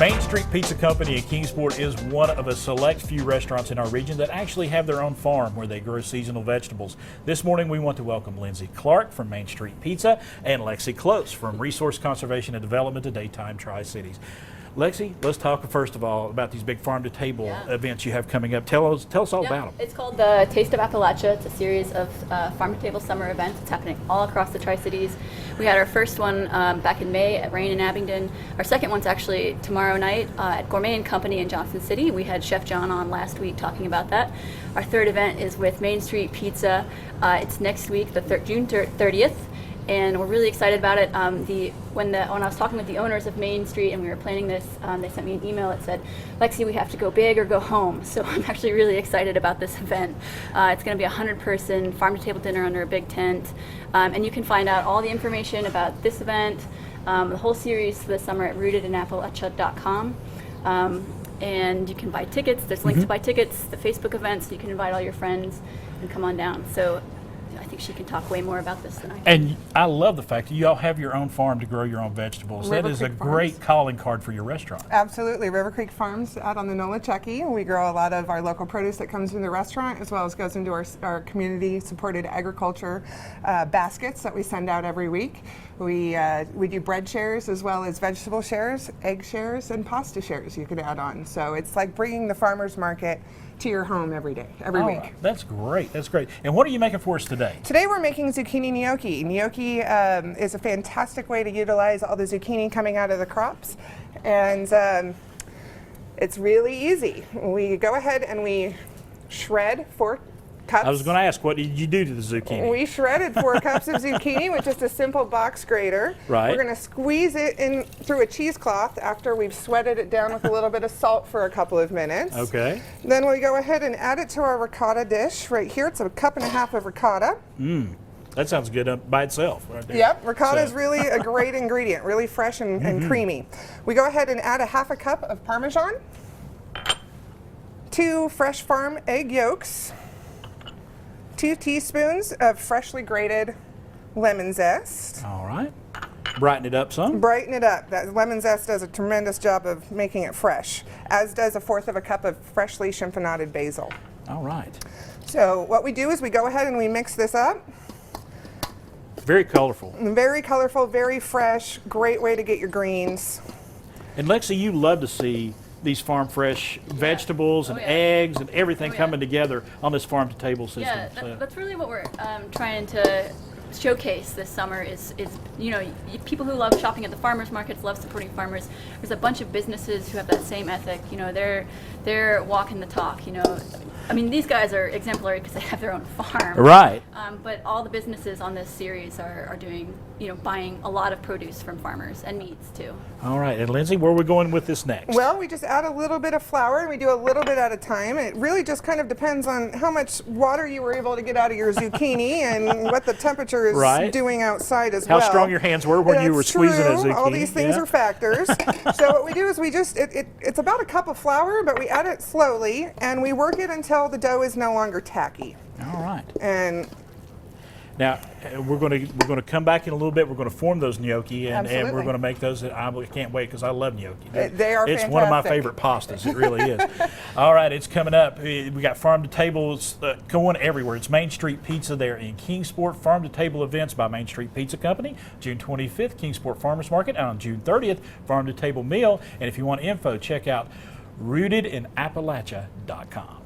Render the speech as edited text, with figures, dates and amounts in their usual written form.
Main Street Pizza Company in Kingsport is one of a select few restaurants in our region that actually have their own farm where they grow seasonal vegetables. This morning we want to welcome Lindsey Clarke from Main Street Pizza and Alexis Close from Resource Conservation and Development of Daytime Tri-Cities. Lexi, let's talk first of all about these big farm-to-table events you have coming up. Tell us all about them. It's called the Taste of Appalachia. It's a series of farm-to-table summer events. It's happening all across the Tri-Cities. We had our first one back in May at Rain in Abingdon. Our second one's actually tomorrow night at Gourmet & Company in Johnson City. We had Chef John on last week talking about that. Our third event is with Main Street Pizza. It's next week, June 30th. And we're really excited about it. When I was talking with the owners of Main Street and we were planning this, they sent me an email that said, "Lexi, we have to go big or go home." So I'm actually really excited about this event. It's going to be a 100-person farm-to-table dinner under a big tent. And you can find out all the information about this event, the whole series this summer at rootedinappalachia.com. And you can buy tickets. There's links to buy tickets, the Facebook event, so you can invite all your friends and come on down. So I think she can talk way more about this than I can. And I love the fact that you all have your own farm to grow your own vegetables. That is a great calling card for your restaurant. Absolutely. River Creek Farms out on the Nolichucky. We grow a lot of our local produce that comes into the restaurant as well as goes into our community-supported agriculture baskets that we send out every week. We do bread shares as well as vegetable shares, egg shares, and pasta shares you can add on. So it's like bringing the farmer's market to your home every day, every week. That's great. That's great. And what are you making for us today? Today we're making zucchini gnocchi. Gnocchi is a fantastic way to utilize all the zucchini coming out of the crops, and it's really easy. We go ahead and we shred 4 cups. I was going to ask, what did you do to the zucchini? We shredded 4 cups of zucchini with just a simple box grater. Right. We're going to squeeze it in through a cheesecloth after we've sweated it down with a little bit of salt for a couple of minutes. Okay. Then we go ahead and add it to our ricotta dish right here. It's a 1.5 cups of ricotta. That sounds good by itself. Right there. Yep, ricotta is really a great ingredient, really fresh and creamy. We go ahead and add a 1/2 cup of Parmesan, 2 fresh farm egg yolks, 2 teaspoons of freshly grated lemon zest. All right. Brighten it up some. Brighten it up. That lemon zest does a tremendous job of making it fresh, as does 1/4 cup of freshly chiffonaded basil. All right. So what we do is we go ahead and we mix this up. Very colorful. Very colorful, very fresh, great way to get your greens. And Lexi, you love to see these farm fresh vegetables and eggs and everything coming together on this farm to table system. Yeah, that's really what we're trying to showcase this summer is people who love shopping at the farmers markets, love supporting farmers. There's a bunch of businesses who have that same ethic. They're walking the talk. I mean, these guys are exemplary because they have their own farm. Right. But all the businesses on this series are doing, buying a lot of produce from farmers and meats too. All right. And Lindsey, where are we going with this next? Well, we just add a little bit of flour, and we do a little bit at a time. It really just kind of depends on how much water you were able to get out of your zucchini and what the temperature is doing outside as well. How strong your hands were when you were squeezing a zucchini. All these things are factors. So what we do is it's about 1 cup of flour, but we add it slowly, and we work it until the dough is no longer tacky. All right. And now we're going to come back in a little bit. We're going to form those gnocchi, and we're going to make those. I can't wait because I love gnocchi. They are It's fantastic. one of my favorite pastas. It really is. All right, it's coming up. We got farm to tables going everywhere. It's Main Street Pizza there in Kingsport. Farm to table events by Main Street Pizza Company. June 25th, Kingsport Farmers Market, and on June 30th, farm to table meal. And if you want info, check out rootedinappalachia.com.